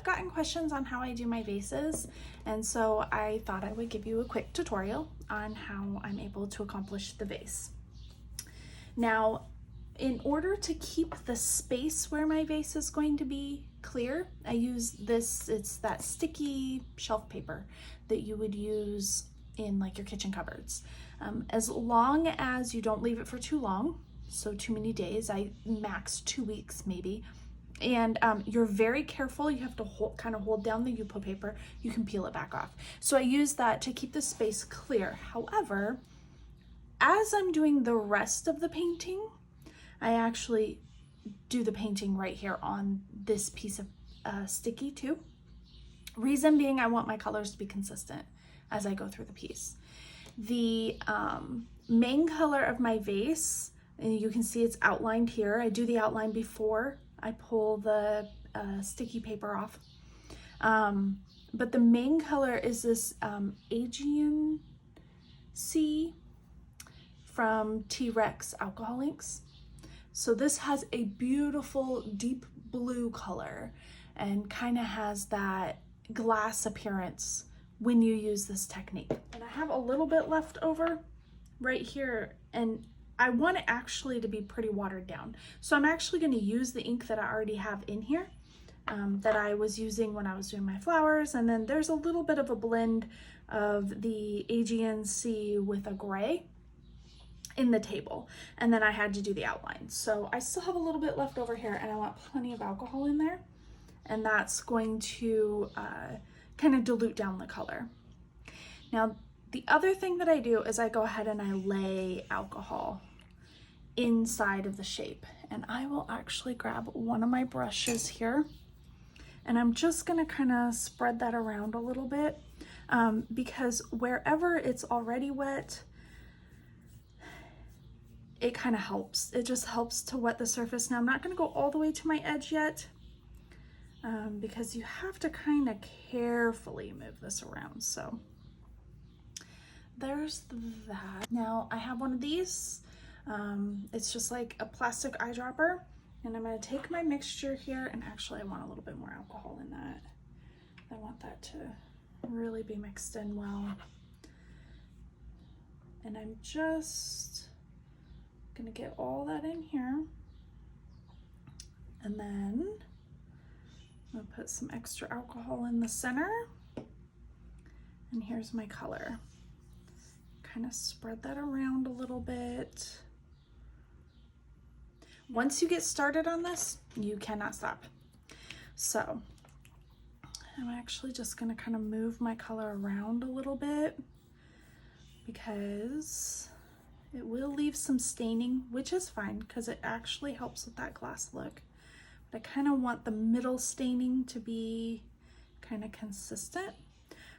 gotten questions on how I do my vases, and so I thought I would give you a quick tutorial on how I'm able to accomplish the vase. Now, in order to keep the space where my vase is going to be clear, I use this, it's that sticky shelf paper that you would use in like your kitchen cupboards. As long as you don't leave it for too long, so too many days, I max 2 weeks maybe, and you're very careful, you have to kind of hold down the Yupo paper, you can peel it back off. So I use that to keep the space clear. However, as I'm doing the rest of the painting, I actually do the painting right here on this piece of sticky too. Reason being, I want my colors to be consistent as I go through the piece. The main color of my vase, and you can see it's outlined here. I do the outline before I pull the sticky paper off. But the main color is this Aegean Sea from T-Rex alcohol inks. So this has a beautiful deep blue color and kind of has that glass appearance when you use this technique. And I have a little bit left over right here, and I want it actually to be pretty watered down. So I'm actually going to use the ink that I already have in here that I was using when I was doing my flowers. And then there's a little bit of a blend of the Aegean Sea with a gray in the table, and then I had to do the outline. So I still have a little bit left over here, and I want plenty of alcohol in there, and that's going to kind of dilute down the color. Now, the other thing that I do is I go ahead and I lay alcohol inside of the shape, and I will actually grab one of my brushes here, and I'm just gonna kind of spread that around a little bit because wherever it's already wet, it kind of helps. It just helps to wet the surface. Now I'm not going to go all the way to my edge yet because you have to kind of carefully move this around. So there's that. Now I have one of these. It's just like a plastic eyedropper, and I'm going to take my mixture here, and actually I want a little bit more alcohol in that. I want that to really be mixed in well. And I'm just gonna get all that in here, and then I'm gonna put some extra alcohol in the center, and here's my color. Kind of spread that around a little bit. Once you get started on this, you cannot stop. So I'm actually just gonna kind of move my color around a little bit because it will leave some staining, which is fine because it actually helps with that glass look. But I kind of want the middle staining to be kind of consistent.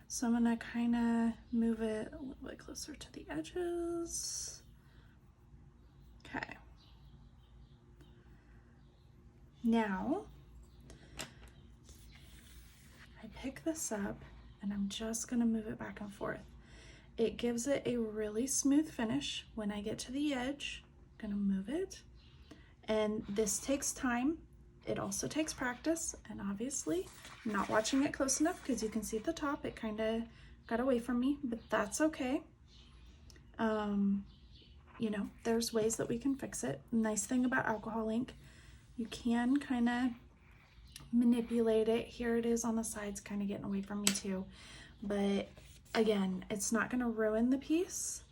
So I'm gonna kind of move it a little bit closer to the edges. Okay. Now, I pick this up and I'm just gonna move it back and forth. It gives it a really smooth finish when I get to the edge. I'm gonna move it. And this takes time. It also takes practice, and obviously I'm not watching it close enough because you can see at the top it kind of got away from me, but that's okay. You know, there's ways that we can fix it. Nice thing about alcohol ink, you can kind of manipulate it. Here it is on the sides, kind of getting away from me too, but again, it's not going to ruin the piece.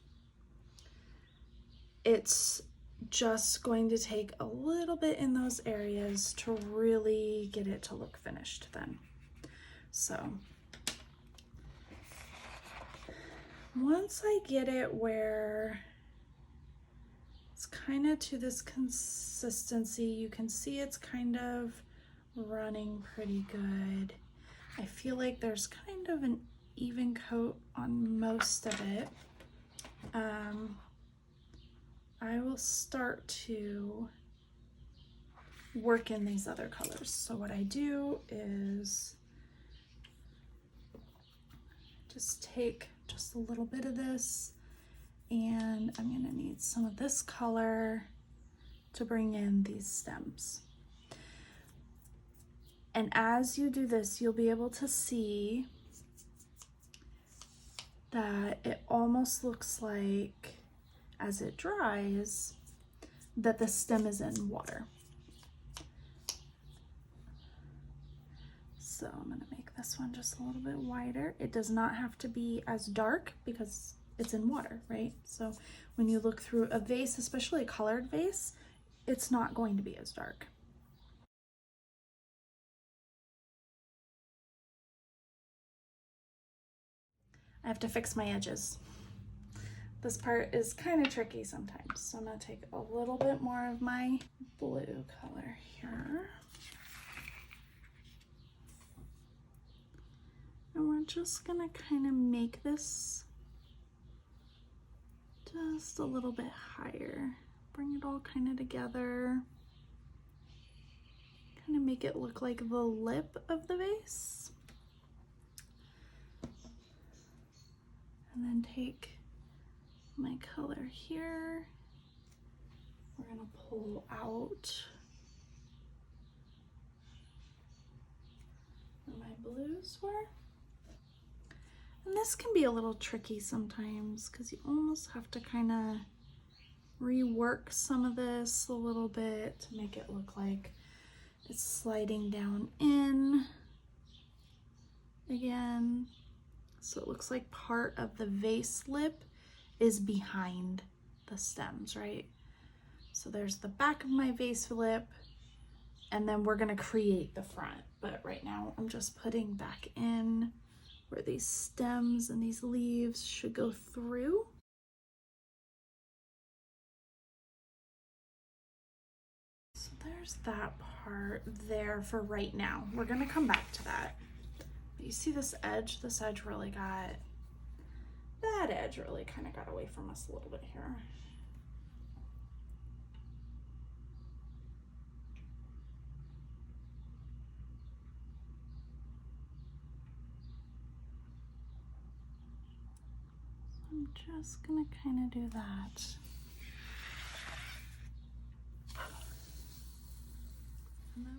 It's just going to take a little bit in those areas to really get it to look finished then. So once I get it where it's kind of to this consistency, you can see it's kind of running pretty good. I feel like there's kind of an even coat on most of it. I will start to work in these other colors. So what I do is just take just a little bit of this, and I'm gonna need some of this color to bring in these stems. And as you do this, you'll be able to see that it almost looks like, as it dries, that the stem is in water. So I'm gonna make this one just a little bit wider. It does not have to be as dark because it's in water, right? So when you look through a vase, especially a colored vase, it's not going to be as dark. I have to fix my edges. This part is kind of tricky sometimes. So I'm gonna take a little bit more of my blue color here. And we're just gonna kind of make this just a little bit higher. Bring it all kind of together. Kind of make it look like the lip of the vase. And then take my color here. We're gonna pull out where my blues were. And this can be a little tricky sometimes because you almost have to kind of rework some of this a little bit to make it look like it's sliding down in again. So it looks like part of the vase lip is behind the stems, right? So there's the back of my vase lip, and then we're gonna create the front. But right now I'm just putting back in where these stems and these leaves should go through. So there's that part there for right now. We're gonna come back to that. But you see this edge? This edge really got, that edge really kind of got away from us a little bit here. I'm just gonna kind of do that. And then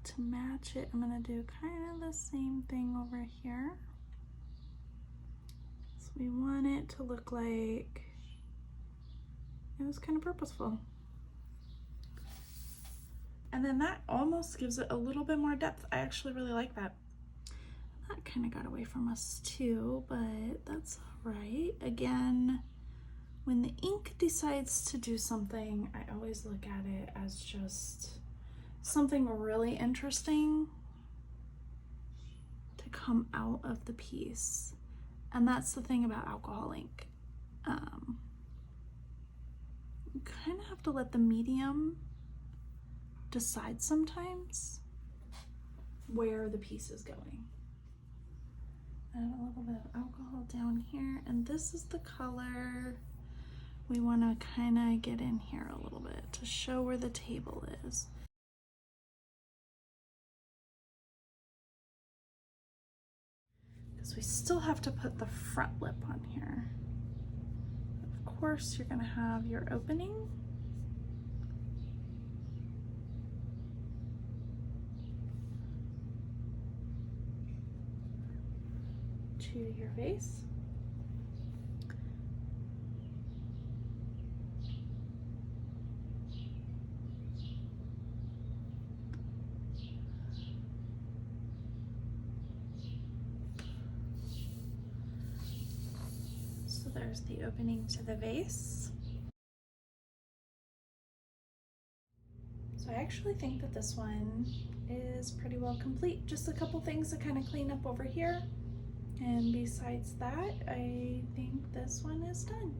to match it, I'm gonna do kind of the same thing over here. So we want it to look like it was kind of purposeful. And then that almost gives it a little bit more depth. I actually really like that. That kind of got away from us too, but that's all right. Again, when the ink decides to do something, I always look at it as just something really interesting to come out of the piece. And that's the thing about alcohol ink. You kind of have to let the medium decide sometimes where the piece is going. Add a little bit of alcohol down here, and this is the color we want to kind of get in here a little bit to show where the table is. Because we still have to put the front lip on here. Of course, you're going to have your opening. To your vase. So there's the opening to the vase. So I actually think that this one is pretty well complete. Just a couple things to kind of clean up over here. And besides that, I think this one is done.